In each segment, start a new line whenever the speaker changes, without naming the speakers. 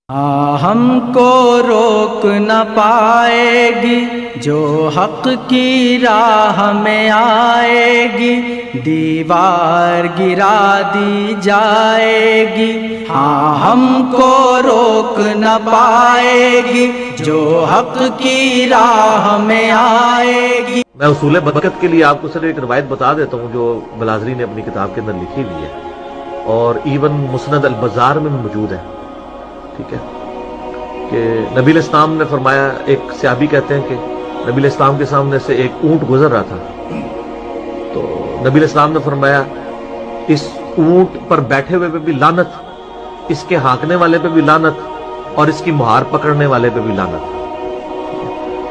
ہم کو روک نہ پائے گی جو حق کی راہ میں آئے گی، دیوار گرا دی جائے گی۔ ہم کو روک نہ پائے گی جو حق کی راہ میں آئے گی۔
میں اصول برکت کے لیے آپ کو صرف ایک روایت بتا دیتا ہوں جو بلازری نے اپنی کتاب کے اندر لکھی ہوئی ہے، اور ایون مسند البزار میں بھی موجود ہے، ٹھیک ہے، کہ نبی علیہ السلام نے فرمایا، ایک صحابی کہتے ہیں کہ نبی علیہ السلام کے سامنے سے ایک اونٹ گزر رہا تھا، تو نبی علیہ السلام نے فرمایا اس اونٹ پر بیٹھے ہوئے پہ بھی لعنت، اس کے ہانکنے والے پہ بھی لعنت، اور اس کی مہار پکڑنے والے پہ بھی لعنت۔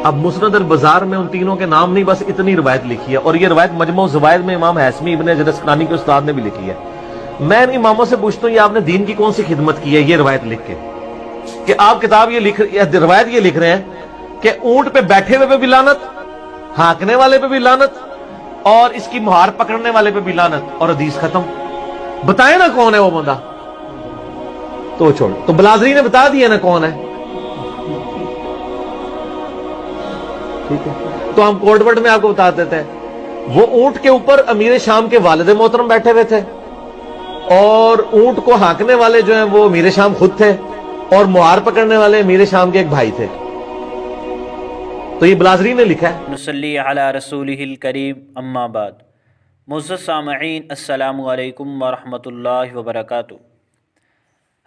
اب مسند البزار میں ان تینوں کے نام نہیں، بس اتنی روایت لکھی ہے، اور یہ روایت مجموع الزوائد میں امام ہیثمی ابن حجر اسقلانی کے استاد نے بھی لکھی ہے۔ میں ان اماموں سے پوچھتا ہوں یہ آپ نے دین کی کون سی خدمت کی ہے یہ روایت لکھ کے، کہ آپ کتاب روایت یہ لکھ رہے ہیں کہ اونٹ پہ بیٹھے ہوئے پہ بھی لعنت، ہانکنے والے پہ بھی لعنت، اور اس کی مہار پکڑنے والے پہ بھی لعنت، اور حدیث ختم۔ بتائیں نا کون ہے وہ بندہ، تو چھوڑ، تو بلازری نے بتا دیا نا کون ہے، ٹھیک ہے، تو ہم کوٹ وٹ میں آپ کو بتا دیتے ہیں۔ وہ اونٹ کے اوپر امیر شام کے والد محترم بیٹھے ہوئے تھے، اور اونٹ کو ہانکنے والے جو ہیں وہ امیر شام خود تھے، اور مہار پکڑنے والے امیر شام کے ایک بھائی تھے۔ تو یہ بلازری نے لکھا ہے۔
نصلی علی رسولہ الکریم، اما بعد۔ معزز سامعین، السلام علیکم ورحمۃ اللہ وبرکاتہ۔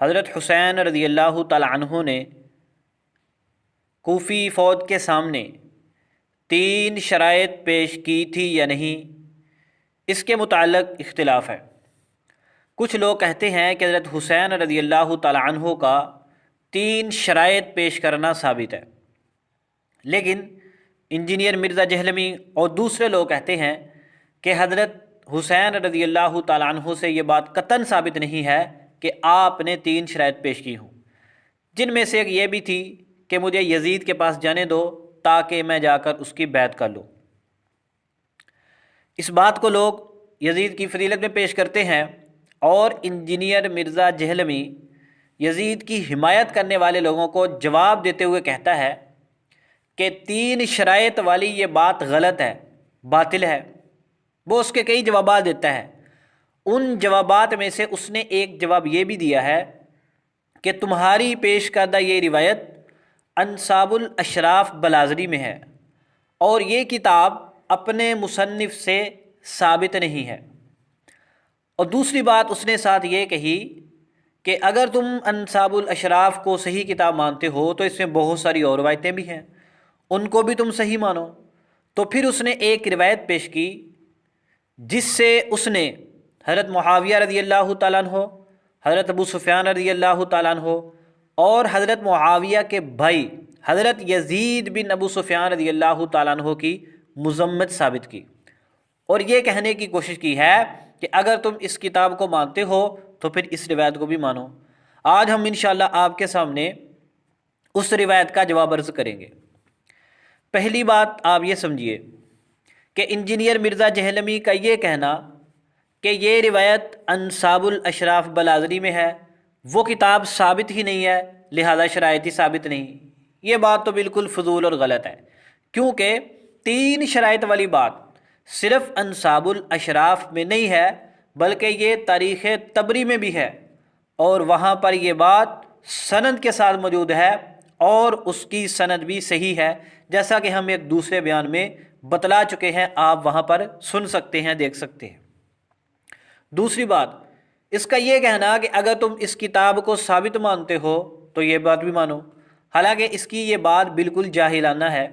حضرت حسین رضی اللہ تعالی عنہ نے کوفی فوج کے سامنے 3 شرائط پیش کی تھی یا نہیں، اس کے متعلق اختلاف ہے۔ کچھ لوگ کہتے ہیں کہ حضرت حسین رضی اللہ تعالی عنہ کا 3 شرائط پیش کرنا ثابت ہے، لیکن انجینئر مرزا جہلمی اور دوسرے لوگ کہتے ہیں کہ حضرت حسین رضی اللہ تعالی عنہ سے یہ بات قطعاً ثابت نہیں ہے کہ آپ نے 3 شرائط پیش کی ہوں، جن میں سے ایک یہ بھی تھی کہ مجھے یزید کے پاس جانے دو تاکہ میں جا کر اس کی بیعت کر لوں۔ اس بات کو لوگ یزید کی فضیلت میں پیش کرتے ہیں، اور انجینئر مرزا جہلمی یزید کی حمایت کرنے والے لوگوں کو جواب دیتے ہوئے کہتا ہے کہ 3 شرائط والی یہ بات غلط ہے، باطل ہے۔ وہ اس کے کئی جوابات دیتا ہے۔ ان جوابات میں سے اس نے ایک جواب یہ بھی دیا ہے کہ تمہاری پیش کردہ یہ روایت انساب الاشراف بلازری میں ہے، اور یہ کتاب اپنے مصنف سے ثابت نہیں ہے۔ اور دوسری بات اس نے ساتھ یہ کہی کہ اگر تم انساب الاشراف کو صحیح کتاب مانتے ہو تو اس میں بہت ساری اور روایتیں بھی ہیں، ان کو بھی تم صحیح مانو۔ تو پھر اس نے ایک روایت پیش کی جس سے اس نے حضرت معاویہ رضی اللہ تعالیٰ عنہ، حضرت ابو سفیان رضی اللہ تعالیٰ عنہ، اور حضرت معاویہ کے بھائی حضرت یزید بن ابو سفیان رضی اللہ تعالیٰ عنہ کی مذمت ثابت کی، اور یہ کہنے کی کوشش کی ہے کہ اگر تم اس کتاب کو مانتے ہو تو پھر اس روایت کو بھی مانو۔ آج ہم انشاءاللہ آپ کے سامنے اس روایت کا جواب عرض کریں گے۔ پہلی بات آپ یہ سمجھیے کہ انجینئر مرزا جہلمی کا یہ کہنا کہ یہ روایت انساب الاشراف بلازری میں ہے، وہ کتاب ثابت ہی نہیں ہے، لہذا شرائط ہی ثابت نہیں، یہ بات تو بالکل فضول اور غلط ہے، کیونکہ 3 شرائط والی بات صرف انساب الاشراف میں نہیں ہے بلکہ یہ تاریخ طبری میں بھی ہے، اور وہاں پر یہ بات سند کے ساتھ موجود ہے، اور اس کی سند بھی صحیح ہے، جیسا کہ ہم ایک دوسرے بیان میں بتلا چکے ہیں، آپ وہاں پر سن سکتے ہیں، دیکھ سکتے ہیں۔ دوسری بات اس کا یہ کہنا کہ اگر تم اس کتاب کو ثابت مانتے ہو تو یہ بات بھی مانو، حالانکہ اس کی یہ بات بالکل جاہلانہ ہے۔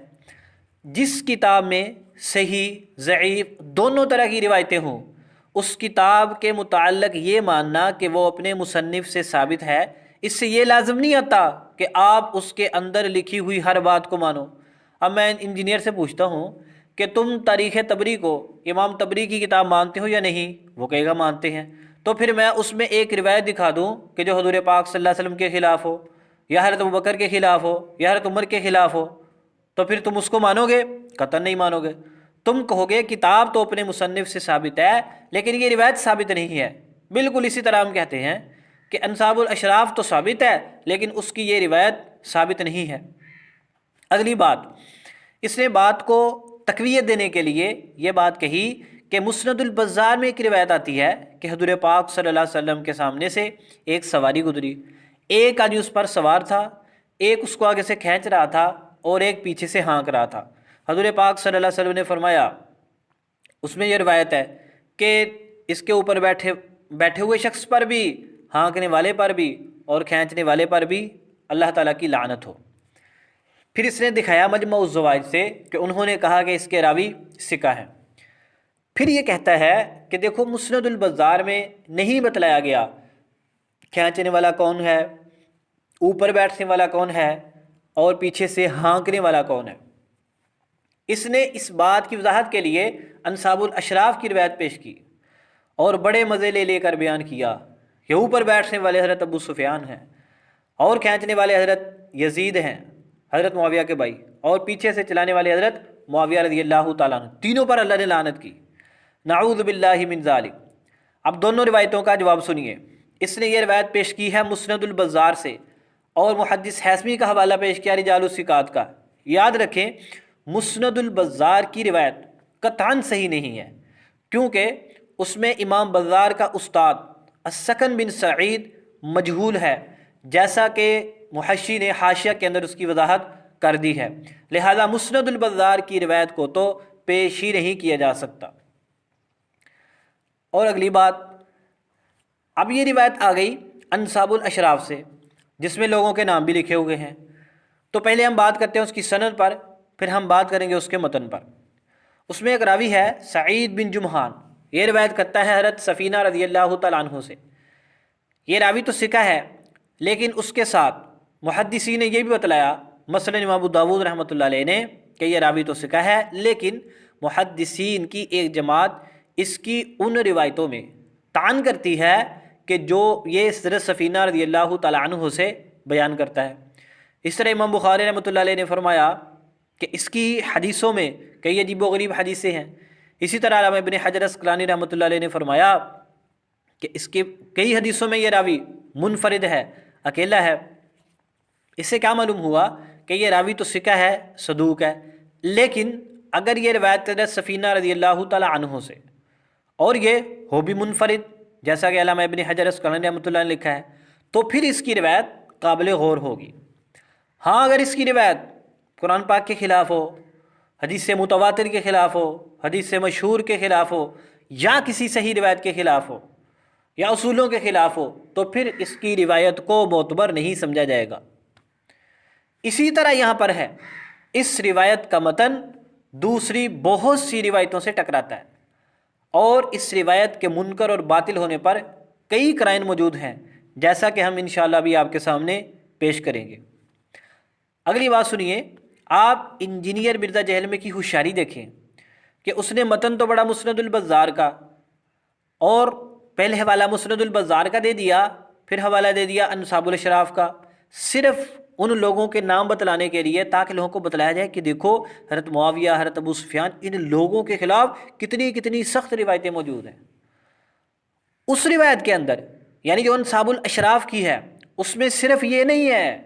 جس کتاب میں صحیح ضعیف دونوں طرح کی روایتیں ہوں، اس کتاب کے متعلق یہ ماننا کہ وہ اپنے مصنف سے ثابت ہے، اس سے یہ لازم نہیں آتا کہ آپ اس کے اندر لکھی ہوئی ہر بات کو مانو۔ اب میں انجینئر سے پوچھتا ہوں کہ تم تاریخ طبری کو، امام طبری کی کتاب مانتے ہو یا نہیں؟ وہ کہے گا مانتے ہیں۔ تو پھر میں اس میں ایک روایت دکھا دوں کہ جو حضور پاک صلی اللہ علیہ وسلم کے خلاف ہو، یا حضرت ابوبکر کے خلاف ہو، یا حضرت عمر کے خلاف ہو، تو پھر تم اس کو مانو گے؟ قطعاً نہیں مانو گے۔ تم کہو گے کتاب تو اپنے مصنف سے ثابت ہے لیکن یہ روایت ثابت نہیں ہے۔ بالکل اسی طرح ہم کہتے ہیں کہ انصاب الاشراف تو ثابت ہے لیکن اس کی یہ روایت ثابت نہیں ہے۔ اگلی بات، اس نے بات کو تقویت دینے کے لیے یہ بات کہی کہ مسند البزار میں ایک روایت آتی ہے کہ حضور پاک صلی اللہ علیہ وسلم کے سامنے سے ایک سواری گزری، ایک آدمی اس پر سوار تھا، ایک اس کو آگے سے کھینچ رہا تھا اور ایک پیچھے سے ہانک رہا تھا۔ حضور پاک صلی اللہ علیہ وسلم نے فرمایا، اس میں یہ روایت ہے کہ اس کے اوپر بیٹھے ہوئے شخص پر بھی، ہانکنے والے پر بھی اور کھینچنے والے پر بھی اللہ تعالیٰ کی لعنت ہو۔ پھر اس نے دکھایا مجمع الزوائد سے کہ انہوں نے کہا کہ اس کے راوی ثقہ ہیں۔ پھر یہ کہتا ہے کہ دیکھو مسند البزار میں نہیں بتلایا گیا کھینچنے والا کون ہے، اوپر بیٹھنے والا کون ہے اور پیچھے سے ہانکنے والا کون ہے۔ اس نے اس بات کی وضاحت کے لیے انصاب الاشراف کی روایت پیش کی اور بڑے مزے لے کر بیان کیا کہ اوپر بیٹھنے والے حضرت ابو سفیان ہیں اور کھینچنے والے حضرت یزید ہیں، حضرت معاویہ کے بھائی، اور پیچھے سے چلانے والے حضرت معاویہ رضی اللہ تعالیٰ عنہ، تینوں پر اللہ نے لعنت کی، نعوذ باللہ من ذالک۔ اب دونوں روایتوں کا جواب سنیے۔ اس نے یہ روایت پیش کی ہے مسند البزار سے اور محدث حیثمی کا حوالہ پیش کیا رجال الثقات کا۔ یاد رکھیں مسند البزار کی روایت قطعاً صحیح نہیں ہے، کیونکہ اس میں امام بزار کا استاد السکن بن سعید مجہول ہے، جیسا کہ محشی نے حاشیہ کے اندر اس کی وضاحت کر دی ہے، لہذا مسند البزار کی روایت کو تو پیش ہی نہیں کیا جا سکتا۔ اور اگلی بات، اب یہ روایت آ گئی انصاب الاشراف سے جس میں لوگوں کے نام بھی لکھے ہوئے ہیں، تو پہلے ہم بات کرتے ہیں اس کی سند پر، پھر ہم بات کریں گے اس کے متن پر۔ اس میں ایک راوی ہے سعید بن جمحان، یہ روایت کرتا ہے حضرت سفینہ رضی اللہ تعالیٰ عنہ سے۔ یہ راوی تو ثقہ ہے لیکن اس کے ساتھ محدثین نے یہ بھی بتلایا، مثلا امام ابو داود رحمۃ اللہ علیہ نے، کہ یہ راوی تو ثقہ ہے لیکن محدثین کی ایک جماعت اس کی ان روایتوں میں طعن کرتی ہے کہ جو یہ حضرت سفینہ رضی اللہ تعالیٰ عنہ سے بیان کرتا ہے۔ اس طرح امام بخاری رحمۃ اللہ علیہ نے فرمایا کہ اس کی حدیثوں میں کئی عجیب و غریب حدیثیں ہیں۔ اسی طرح علامہ ابن حجر عسقلانی رحمۃ اللہ علیہ نے فرمایا کہ اس کے کئی حدیثوں میں یہ راوی منفرد ہے، اکیلا ہے۔ اس سے کیا معلوم ہوا کہ یہ راوی تو ثقہ ہے، صدوق ہے، لیکن اگر یہ روایت حضرت سفینہ رضی اللہ تعالیٰ عنہ سے اور یہ ہو بھی منفرد، جیسا کہ علامہ ابن حجر عسقلانی رحمۃ اللہ نے لکھا ہے، تو پھر اس کی روایت قابل غور ہوگی۔ ہاں اگر اس کی روایت قرآن پاک کے خلاف ہو، حدیث متواتر کے خلاف ہو، حدیث مشہور کے خلاف ہو، یا کسی صحیح روایت کے خلاف ہو، یا اصولوں کے خلاف ہو، تو پھر اس کی روایت کو معتبر نہیں سمجھا جائے گا۔ اسی طرح یہاں پر ہے، اس روایت کا متن دوسری بہت سی روایتوں سے ٹکراتا ہے اور اس روایت کے منکر اور باطل ہونے پر کئی قرائن موجود ہیں، جیسا کہ ہم انشاءاللہ بھی آپ کے سامنے پیش کریں گے۔ اگلی بات سنیے، آپ انجینئر مرزا جہلمی کی ہوشیاری دیکھیں کہ اس نے متن تو بڑا مسند البزار کا، اور پہلے حوالہ مسند البزار کا دے دیا، پھر حوالہ دے دیا انصاب الاشراف کا، صرف ان لوگوں کے نام بتلانے کے لیے تاکہ لوگوں کو بتلایا جائے کہ دیکھو حضرت معاویہ، حضرت ابو سفیان، ان لوگوں کے خلاف کتنی سخت روایتیں موجود ہیں۔ اس روایت کے اندر یعنی جو انصاب الاشراف کی ہے، اس میں صرف یہ نہیں ہے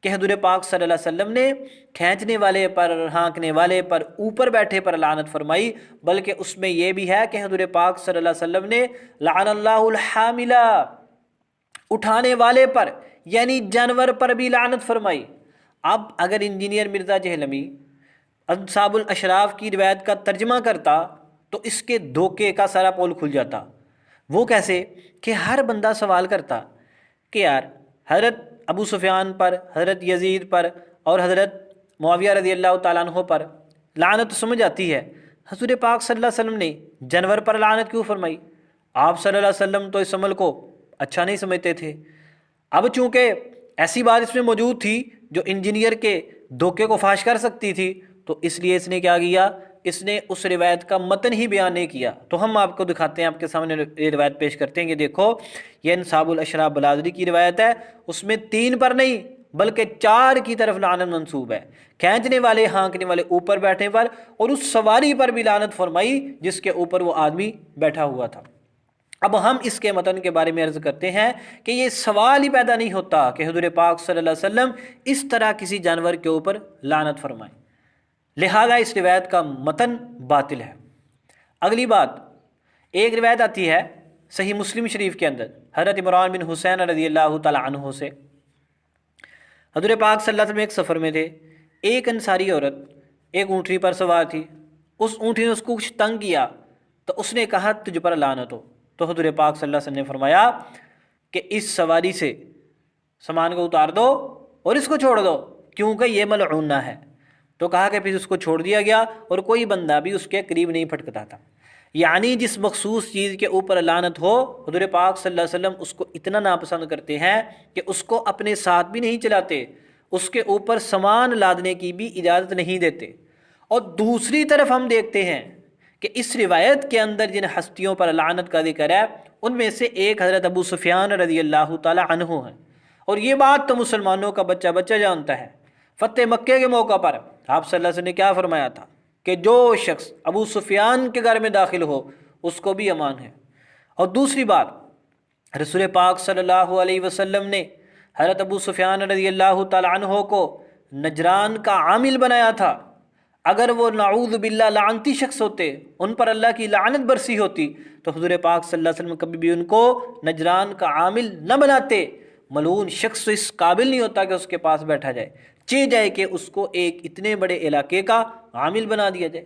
کہ حضور پاک صلی اللہ علیہ وسلم نے کھینچنے والے پر، ہانکنے والے پر، اوپر بیٹھے پر لعنت فرمائی، بلکہ اس میں یہ بھی ہے کہ حضور پاک صلی اللہ علیہ وسلم نے لعن اللہ الحاملہ، اٹھانے والے پر یعنی جانور پر بھی لعنت فرمائی۔ اب اگر انجینئر مرزا جہلمی انصاب الاشراف کی روایت کا ترجمہ کرتا تو اس کے دھوکے کا سارا پول کھل جاتا۔ وہ کیسے؟ کہ ہر بندہ سوال کرتا کہ یار حضرت ابو سفیان پر، حضرت یزید پر اور حضرت معاویہ رضی اللہ تعالیٰ عنہ پر لعنت سمجھ آتی ہے، حضور پاک صلی اللہ علیہ وسلم نے جانور پر لعنت کیوں فرمائی؟ آپ صلی اللہ علیہ وسلم تو اس عمل کو اچھا نہیں سمجھتے تھے۔ اب چونکہ ایسی بات اس میں موجود تھی جو انجینئر کے دھوکے کو فاش کر سکتی تھی، تو اس لیے اس نے کیا کیا، اس نے اس روایت کا متن ہی بیان نہیں کیا۔ تو ہم آپ کو دکھاتے ہیں، آپ کے سامنے یہ روایت پیش کرتے ہیں کہ دیکھو یہ انصاب الاشراف بلازری کی روایت ہے، اس میں 3 پر نہیں بلکہ 4 کی طرف لعنت منسوب ہے، کھینچنے والے، ہانکنے والے، اوپر بیٹھنے پر، اور اس سواری پر بھی لعنت فرمائی جس کے اوپر وہ آدمی بیٹھا ہوا تھا۔ اب ہم اس کے متن کے بارے میں عرض کرتے ہیں کہ یہ سوال ہی پیدا نہیں ہوتا کہ حضور پاک صلی اللہ علیہ وسلم اس طرح کسی جانور کے اوپر لعنت فرمائیں، لہذا اس روایت کا متن باطل ہے۔ اگلی بات، ایک روایت آتی ہے صحیح مسلم شریف کے اندر حضرت عمران بن حسین رضی اللہ تعالی عنہ سے، حضور پاک صلی اللہ علیہ وسلم ایک سفر میں تھے، ایک انصاری عورت ایک اونٹنی پر سوار تھی، اس اونٹنی نے اس کو کچھ تنگ کیا تو اس نے کہا تجھ پر لعنت ہو، تو حضور پاک صلی اللہ علیہ وسلم نے فرمایا کہ اس سواری سے سامان کو اتار دو اور اس کو چھوڑ دو کیونکہ یہ ملعونہ ہے۔ تو کہا کہ پھر اس کو چھوڑ دیا گیا اور کوئی بندہ بھی اس کے قریب نہیں پھٹکتا تھا۔ یعنی جس مخصوص چیز کے اوپر لعنت ہو، حضور پاک صلی اللہ علیہ وسلم اس کو اتنا ناپسند کرتے ہیں کہ اس کو اپنے ساتھ بھی نہیں چلاتے، اس کے اوپر سامان لادنے کی بھی اجازت نہیں دیتے۔ اور دوسری طرف ہم دیکھتے ہیں کہ اس روایت کے اندر جن ہستیوں پر لعنت کا ذکر ہے ان میں سے ایک حضرت ابو سفیان رضی اللہ تعالی عنہ ہیں، اور یہ بات تو مسلمانوں کا بچہ بچہ جانتا ہے۔ فتح مکہ کے موقع پر آپ صلی اللہ علیہ وسلم نے کیا فرمایا تھا کہ جو شخص ابو سفیان کے گھر میں داخل ہو اس کو بھی امان ہے۔ اور دوسری بات، رسول پاک صلی اللہ علیہ وسلم نے حضرت ابو سفیان رضی اللہ تعالی عنہ کو نجران کا عامل بنایا تھا۔ اگر وہ نعوذ باللہ لعنتی شخص ہوتے، ان پر اللہ کی لعنت برسی ہوتی، تو حضور پاک صلی اللہ علیہ وسلم کبھی بھی ان کو نجران کا عامل نہ بناتے۔ ملعون شخص اس قابل نہیں ہوتا کہ اس کے پاس بیٹھا جائے، چاہے جائے کہ اس کو ایک اتنے بڑے علاقے کا عامل بنا دیا جائے۔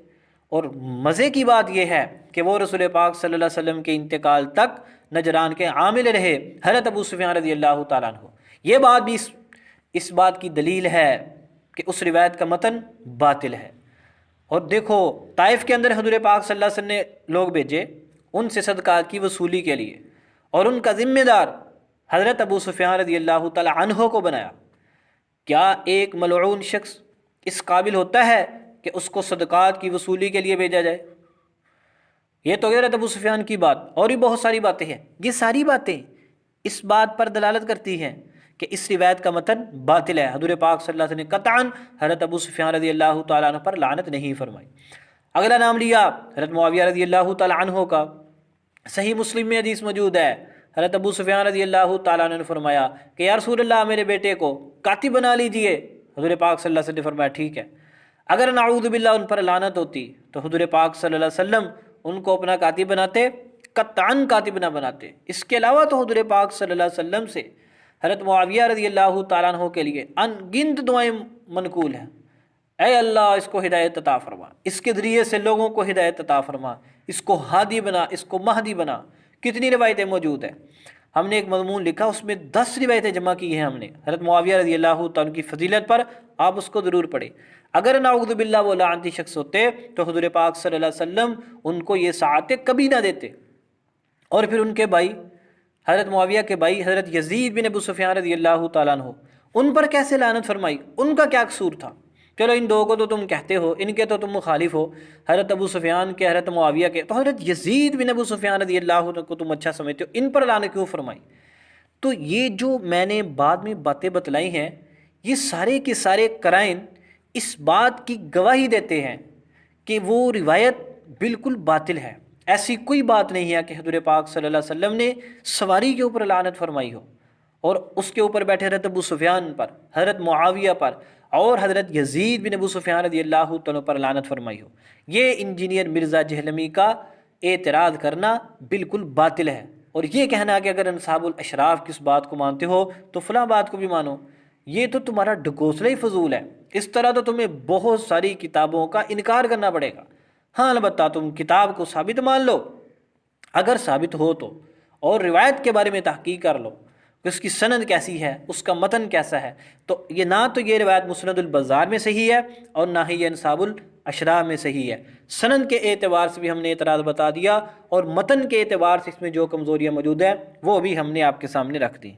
اور مزے کی بات یہ ہے کہ وہ رسول پاک صلی اللہ علیہ وسلم کے انتقال تک نجران کے عامل رہے، حضرت ابو سفیان رضی اللہ تعالیٰ عنہ۔ یہ بات بھی اس بات کی دلیل ہے کہ اس روایت کا متن باطل ہے۔ اور دیکھو، طائف کے اندر حضور پاک صلی اللہ علیہ وسلم نے لوگ بھیجے ان سے صدقات کی وصولی کے لیے، اور ان کا ذمہ دار حضرت ابو سفیان رضی اللہ تعالی عنہ کو بنایا۔ کیا ایک ملعون شخص اس قابل ہوتا ہے کہ اس کو صدقات کی وصولی کے لیے بھیجا جائے؟ یہ تو حضرت ابو سفیان کی بات، اور بھی بہت ساری باتیں ہیں۔ یہ ساری باتیں اس بات پر دلالت کرتی ہیں کہ اس روایت کا متن باطل ہے۔ حضور پاک صلی اللہ علیہ وسلم نے قطعاً حضرت ابو سفیان رضی اللہ تعالیٰ عنہ پر لعنت نہیں فرمائی۔ اگلا نام لیا حضرت معاویہ رضی اللہ تعالیٰ عنہ کا، صحیح مسلم میں حدیث موجود ہے، حضرت ابو سفیان رضی اللہ تعالیٰ عنہ نے فرمایا کہ یا رسول اللہ میرے بیٹے کو کاتب بنا لیجئے۔ حضور پاک صلی اللہ علیہ وسلم نے فرمایا ٹھیک ہے۔ اگر نعوذ باللہ ان پر لعنت ہوتی تو حضور پاک صلی اللہ علیہ وسلم ان کو اپنا کاتب بناتے؟ قطعاً کاتب نہ بناتے۔ اس کے علاوہ تو حضور پاک صلی اللہ علیہ وسلم سے حضرت معاویہ رضی اللہ تعالیٰ عنہ کے لیے ان گنت دعائیں منقول ہیں۔ اے اللہ اس کو ہدایت عطا فرما، اس کے ذریعے سے لوگوں کو ہدایت عطا فرما، اس کو ہادی بنا، اس کو مہدی بنا۔ کتنی روایتیں موجود ہیں، ہم نے ایک مضمون لکھا، اس میں 10 روایتیں جمع کی ہیں ہم نے حضرت معاویہ رضی اللہ تعالیٰ کی فضیلت پر، آپ اس کو ضرور پڑھیں۔ اگر نعوذ باللہ وہ لعنتی شخص ہوتے تو حضور پاک صلی اللہ علیہ وسلم ان کو یہ سعادتیں کبھی نہ دیتے۔ اور پھر ان کے بھائی حضرت معاویہ کے بھائی حضرت یزید بن ابو سفیان رضی اللہ تعالیٰ عنہ، ان پر کیسے لعنت فرمائی؟ ان کا کیا قصور تھا؟ چلو ان دو کو تو تم کہتے ہو، ان کے تو تم مخالف ہو، حضرت ابو سفیان کے، حضرت معاویہ کے، تو حضرت یزید بن ابو سفیان رضی اللہ عنہ کو تم اچھا سمجھتے ہو، ان پر لعنت کیوں فرمائی؟ تو یہ جو میں نے بعد میں باتیں بتلائی ہیں، یہ سارے کے سارے قرائن اس بات کی گواہی دیتے ہیں کہ وہ روایت بالکل باطل ہے۔ ایسی کوئی بات نہیں ہے کہ حضور پاک صلی اللہ علیہ وسلم نے سواری کے اوپر لعنت فرمائی ہو اور اس کے اوپر بیٹھے حضرت ابو سفیان پر، حضرت معاویہ پر اور حضرت یزید بن ابو سفیان رضی اللہ تعالیٰ پر لعنت فرمائی ہو۔ یہ انجینئر مرزا جہلمی کا اعتراض کرنا بالکل باطل ہے، اور یہ کہنا کہ اگر انصاب الاشراف کی اس بات کو مانتے ہو تو فلاں بات کو بھی مانو، یہ تو تمہارا ڈھکوسلا ہی فضول ہے۔ اس طرح تو تمہیں بہت ساری کتابوں کا انکار کرنا پڑے گا۔ ہاں البتہ تم کتاب کو ثابت مان لو، اگر ثابت ہو تو، اور روایت کے بارے میں تحقیق کر لو کہ اس کی سند کیسی ہے، اس کا متن کیسا ہے۔ تو یہ نہ تو یہ روایت مسند البزار میں صحیح ہے اور نہ ہی یہ انصاب الاشراف میں صحیح ہے۔ سند کے اعتبار سے بھی ہم نے اعتراض بتا دیا، اور متن کے اعتبار سے اس میں جو کمزوریاں موجود ہیں وہ بھی ہم نے آپ کے سامنے رکھ دی۔